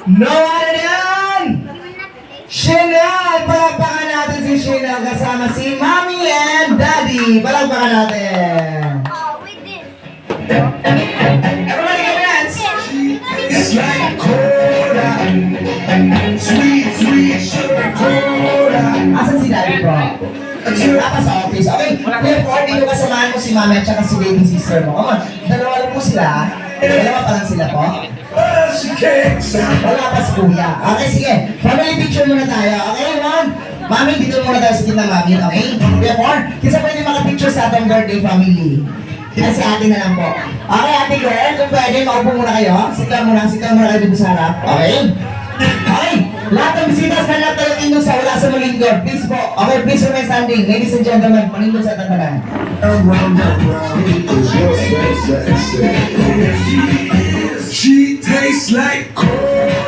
No, ano yan? Chanel! Palagpakan natin si Chanel kasama si Mommy and Daddy. Palagpakan natin. Everybody go dance! It's like cola, sweet, sweet sugar cola. Asan si Daddy po? Napa sa office. Okay, Kuya Ford, dito kasamahan mo si Mami at saka si baby sister mo. Come on, dalawa lang po sila. Dalawa pa lang sila po. She can't stop. Wala pa si Kuya. Okay, sige. Family picture muna tayo. Okay, Mom? Mami, dito muna tayo sa tingnan Mami. Okay? Kuya Ford, kasi pwede makapicture sa atong birthday family. Kasi ate na lang po. Okay, ate girl, kung pwede, maupo muna kayo. Sita muna kayo dito sa harap. Okay? Okay, lahat ng bisitas na lahat ng indong sa wala sa malindor. Please po. Okay, please remain standing. Ladies and gentlemen, malindor sa tantanan. She tastes like cola.